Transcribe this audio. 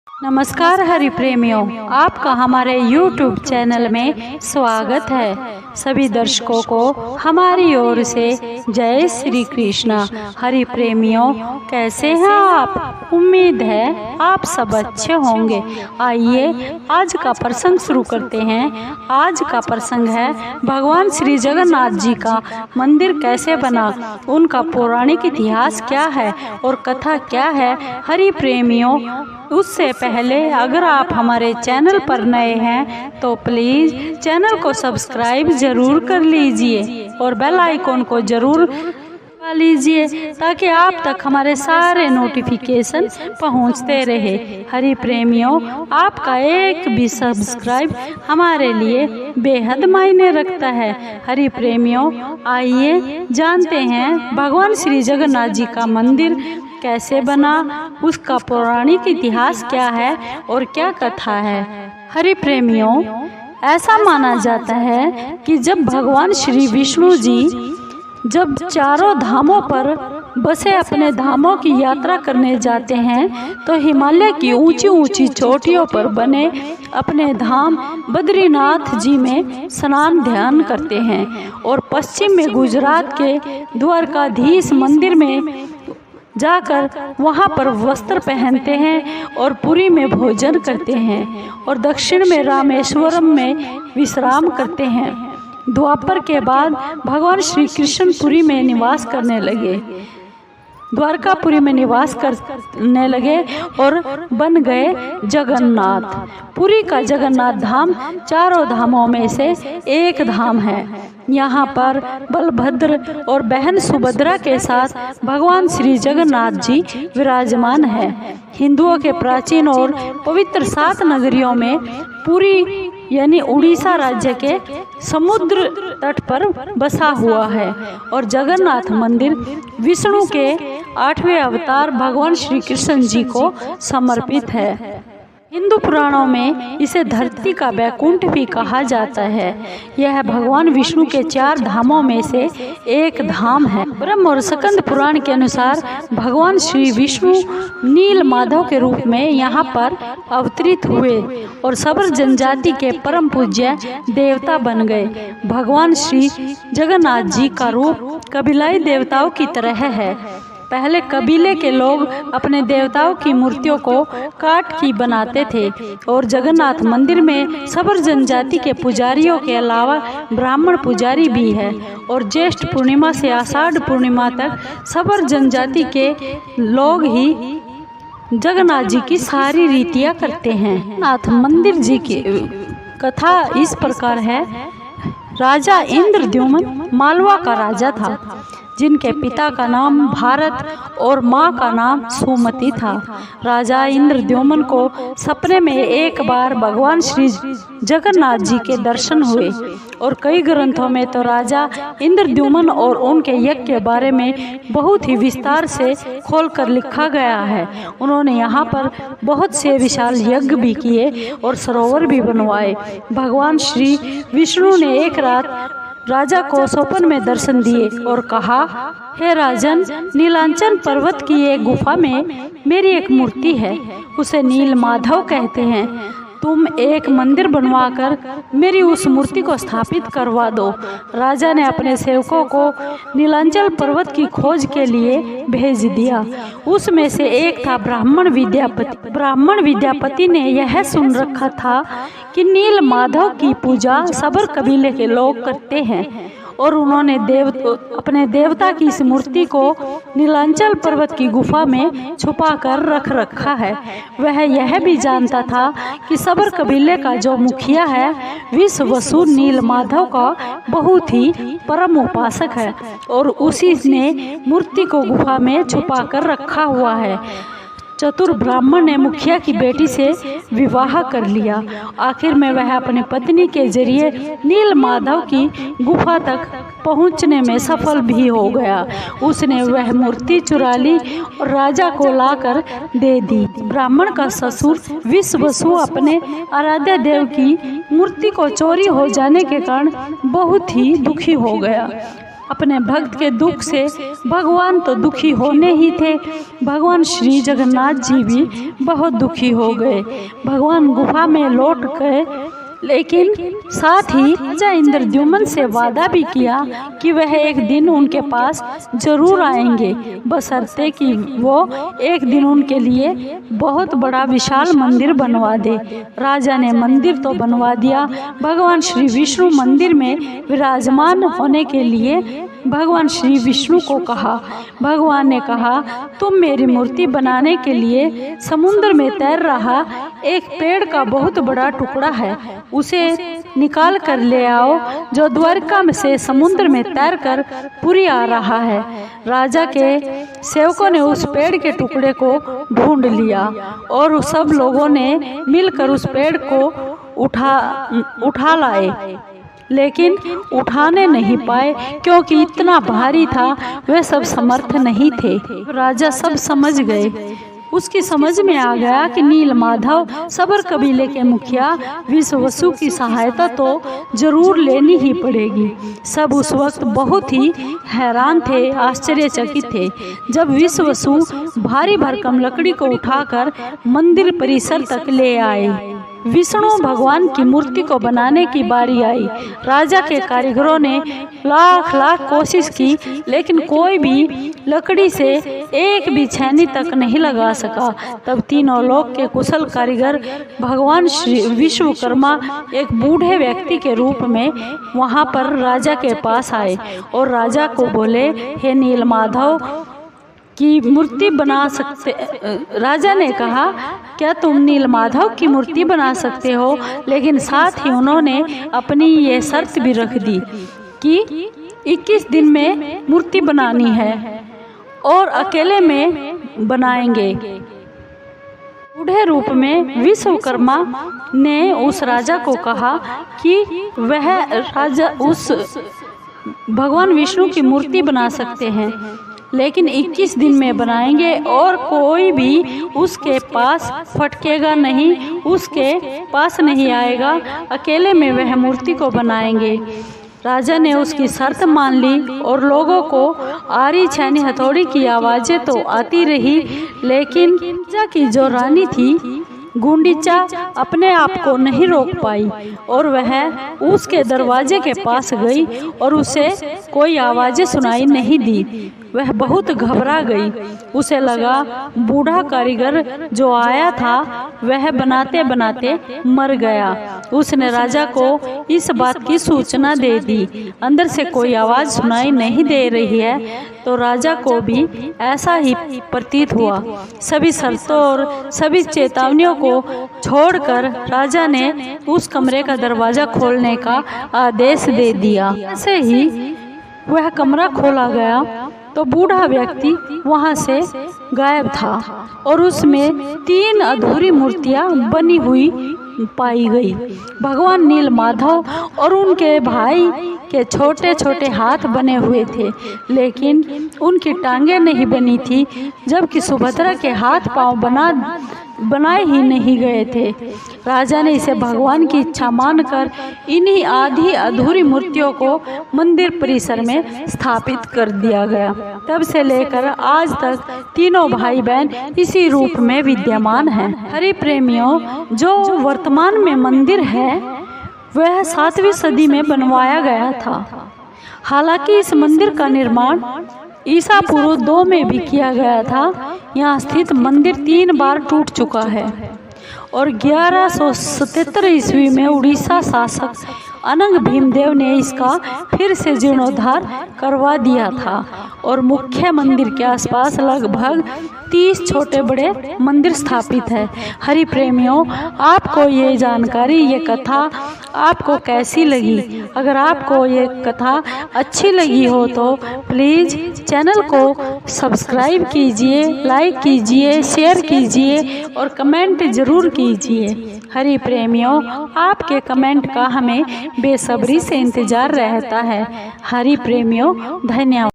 नमस्कार हरि प्रेमियों, आपका हमारे YouTube चैनल में स्वागत है। सभी दर्शकों को हमारी ओर से जय श्री कृष्णा। हरि प्रेमियों, कैसे हैं आप? उम्मीद है आप सब अच्छे होंगे। आइए आज का प्रसंग शुरू करते हैं। आज का प्रसंग है भगवान श्री जगन्नाथ जी का मंदिर कैसे बना, उनका पौराणिक इतिहास क्या है और कथा क्या है। हरि प्रेमियों, उससे पहले अगर आप हमारे चैनल पर नए हैं तो प्लीज़ चैनल को सब्सक्राइब जरूर कर लीजिए और बेल आइकॉन को जरूर दबा लीजिए ताकि आप तक हमारे सारे नोटिफिकेशन पहुंचते रहे। हरि प्रेमियों, आपका एक भी सब्सक्राइब हमारे लिए बेहद मायने रखता है। हरि प्रेमियों, आइए जानते हैं भगवान श्री जगन्नाथ जी का मंदिर कैसे बना, उसका पौराणिक इतिहास क्या है और क्या कथा है। हरि प्रेमियों, ऐसा माना जाता है कि जब भगवान श्री विष्णु जी जब चारों धामों पर बसे अपने धामों की यात्रा करने जाते हैं तो हिमालय की ऊंची ऊंची चोटियों पर बने अपने धाम बद्रीनाथ जी में स्नान ध्यान करते हैं और पश्चिम में गुजरात के द्वारकाधीश मंदिर में जाकर वहां पर वस्त्र पहनते हैं और पुरी में भोजन करते हैं और दक्षिण में रामेश्वरम में विश्राम करते हैं। द्वापर के बाद भगवान श्री कृष्ण पुरी में निवास करने लगे, द्वारकापुरी में निवास करने लगे और बन गए जगन्नाथ। पुरी का जगन्नाथ धाम चारों धामों में से एक धाम है। यहाँ पर बलभद्र और बहन सुभद्रा के साथ भगवान श्री जगन्नाथ जी विराजमान है। हिंदुओं के प्राचीन और पवित्र 7 नगरियों में पुरी यानी उड़ीसा राज्य के समुद्र तट पर बसा हुआ है और जगन्नाथ मंदिर विष्णु के 8वें अवतार भगवान श्री कृष्ण जी को समर्पित है। हिंदू पुराणों में इसे धरती का वैकुंठ भी कहा जाता है। यह भगवान विष्णु के 4 धामों में से एक धाम है। ब्रह्म और स्कंद पुराण के अनुसार भगवान श्री विष्णु नील माधव के रूप में यहाँ पर अवतरित हुए और सबर जनजाति के परम पूज्य देवता बन गए। भगवान श्री जगन्नाथ जी का रूप कबीलाई देवताओं की तरह है। पहले कबीले के लोग अपने देवताओं की मूर्तियों को काट की बनाते थे और जगन्नाथ मंदिर में सबर जनजाति के पुजारियों के अलावा ब्राह्मण पुजारी भी है और ज्येष्ठ पूर्णिमा से आषाढ़ पूर्णिमा तक सबर जनजाति के लोग ही जगन्नाथ जी की सारी रीतियां करते हैं। नाथ मंदिर जी की कथा इस प्रकार है। राजा इंद्रद्युम्न मालवा का राजा था, जिनके पिता का नाम भारत और माँ का नाम सुमति था। राजा इंद्रद्युम्न को सपने में एक बार भगवान श्री जगन्नाथ जी के दर्शन हुए और कई ग्रंथों में तो राजा इंद्रद्युम्न और उनके यज्ञ के बारे में बहुत ही विस्तार से खोलकर लिखा गया है। उन्होंने यहाँ पर बहुत से विशाल यज्ञ भी किए और सरोवर भी बनवाए। भगवान श्री विष्णु ने एक रात राजा को स्वप्न में दर्शन दिए और कहा, हे राजन, नीलांचन पर्वत की एक गुफा में मेरी एक मूर्ति है, उसे नील माधव कहते हैं। तुम एक मंदिर बनवाकर मेरी उस मूर्ति को स्थापित करवा दो। राजा ने अपने सेवकों को नीलांचल पर्वत की खोज के लिए भेज दिया। उसमें से एक था ब्राह्मण विद्यापति। ब्राह्मण विद्यापति ने यह सुन रखा था कि नील माधव की पूजा सबर कबीले के लोग करते हैं और उन्होंने अपने देवता की इस मूर्ति को नीलांचल पर्वत की गुफा में छुपा कर रख रखा है। वह यह भी जानता था कि सबर कबीले का जो मुखिया है विश्ववसु नील माधव का बहुत ही परम उपासक है और उसी ने मूर्ति को गुफा में छुपा कर रखा हुआ है। चतुर ब्राह्मण ने मुखिया की बेटी से विवाह कर लिया। आखिर में वह अपनी पत्नी के जरिए नील माधव की गुफा तक पहुंचने में सफल भी हो गया। उसने वह मूर्ति चुरा ली और राजा को लाकर दे दी। ब्राह्मण का ससुर विश्ववसु अपने आराध्य देव की मूर्ति को चोरी हो जाने के कारण बहुत ही दुखी हो गया। अपने भक्त के दुख से भगवान तो दुखी होने ही थे, भगवान श्री जगन्नाथ जी भी बहुत दुखी हो गए। भगवान गुफा में लौट गए, लेकिन साथ ही राजा इंद्रद्युम्न से वादा भी किया कि वह एक दिन उनके पास जरूर आएंगे, बशर्ते कि वो एक दिन उनके लिए बहुत बड़ा विशाल मंदिर बनवा दे। राजा ने मंदिर तो बनवा दिया। भगवान श्री विष्णु मंदिर में विराजमान होने के लिए भगवान श्री विष्णु को कहा। भगवान ने कहा, तुम मेरी मूर्ति बनाने के लिए समुद्र में तैर रहा एक पेड़ का बहुत बड़ा टुकड़ा है, उसे निकाल कर ले आओ, जो द्वारका में से समुद्र में तैरकर पुरी आ रहा है। राजा के सेवकों ने उस पेड़ के टुकड़े को ढूंढ लिया और सब लोगों ने मिलकर उस पेड़ को उठा लाए, लेकिन उठाने नहीं पाए क्योंकि इतना भारी था, वे सब समर्थ नहीं थे। राजा सब समझ गए। उसकी समझ में आ गया कि नीलमाधव सबर कबीले के मुखिया विश्ववसु की सहायता तो जरूर लेनी ही पड़ेगी। सब उस वक्त बहुत ही हैरान थे, आश्चर्यचकित थे जब विश्ववसु भारी भरकम लकड़ी को उठाकर मंदिर परिसर तक ले आए। विष्णु भगवान की मूर्ति को बनाने की बारी आई। राजा के कारीगरों ने लाख कोशिश की, लेकिन कोई भी लकड़ी से एक भी छेनी तक नहीं लगा सका। तब तीनों लोक के कुशल कारीगर भगवान श्री विश्वकर्मा एक बूढ़े व्यक्ति के रूप में वहां पर राजा के पास आए और राजा को बोले, हे नीलमाधव की मूर्ति बना सकते। राजा ने कहा, क्या तुम नीलमाधव की मूर्ति बना सकते हो? लेकिन साथ ही उन्होंने अपनी ये शर्त भी रख दी कि 21 दिन में मूर्ति बनानी है और अकेले में बनाएंगे। बूढ़े रूप में विश्वकर्मा ने उस राजा को कहा कि वह राजा उस भगवान विष्णु की मूर्ति बना सकते हैं, लेकिन 21 दिन में बनाएंगे और कोई भी उसके पास फटकेगा नहीं, उसके पास नहीं आएगा, अकेले में वह मूर्ति को बनाएंगे। राजा ने उसकी शर्त मान ली और लोगों को आरी छेनी हथौड़ी की आवाज़ें तो आती रही, लेकिन राजा की जो रानी थी गुंडीचा अपने आप को नहीं रोक पाई और वह उसके दरवाजे के पास गई और उसे कोई आवाज़ें सुनाई नहीं दी। वह बहुत घबरा गई। उसे लगा बूढ़ा कारीगर जो आया था वह बनाते बनाते मर गया। उसने राजा को इस बात की सूचना दे दी। अंदर से कोई आवाज़ सुनाई नहीं दे रही है, तो राजा को भी ऐसा ही प्रतीत हुआ। सभी शर्तों और सभी चेतावनियों को छोड़कर राजा ने उस कमरे का दरवाज़ा खोलने का आदेश दे दिया। ऐसे ही वह कमरा खोला गया तो बूढ़ा व्यक्ति वहां से गायब था और उसमें 3 अधूरी मूर्तियां बनी हुई पाई गई। भगवान नीलमाधव और उनके भाई के छोटे छोटे हाथ बने हुए थे, लेकिन उनकी टांगें नहीं बनी थी, जबकि सुभद्रा के हाथ पांव बनाए ही नहीं गए थे। राजा ने इसे भगवान की इच्छा मानकर इन्हीं आधी अधूरी मूर्तियों को मंदिर परिसर में स्थापित कर दिया गया। तब से लेकर आज तक तीनों भाई बहन इसी रूप में विद्यमान हैं। हरि प्रेमियों, जो वर्तमान में मंदिर है वह 7वीं सदी में बनवाया गया था। हालांकि इस मंदिर का निर्माण ईसा पूर्व 2 में भी किया गया था। यहाँ स्थित मंदिर 3 बार टूट चुका है और 1177 ईस्वी में उड़ीसा शासक अनंग भीमदेव ने इसका फिर से जीर्णोद्धार करवा दिया था और मुख्य मंदिर के आसपास लगभग 30 छोटे बड़े मंदिर स्थापित है। हरि प्रेमियों, आपको ये जानकारी, ये कथा आपको कैसी लगी? अगर आपको ये कथा अच्छी लगी हो तो प्लीज़ चैनल को सब्सक्राइब कीजिए, लाइक कीजिए, शेयर कीजिए और कमेंट ज़रूर कीजिए। हरि प्रेमियों, आपके कमेंट का हमें बेसब्री से इंतज़ार रहता है। हरि प्रेमियों, धन्यवाद।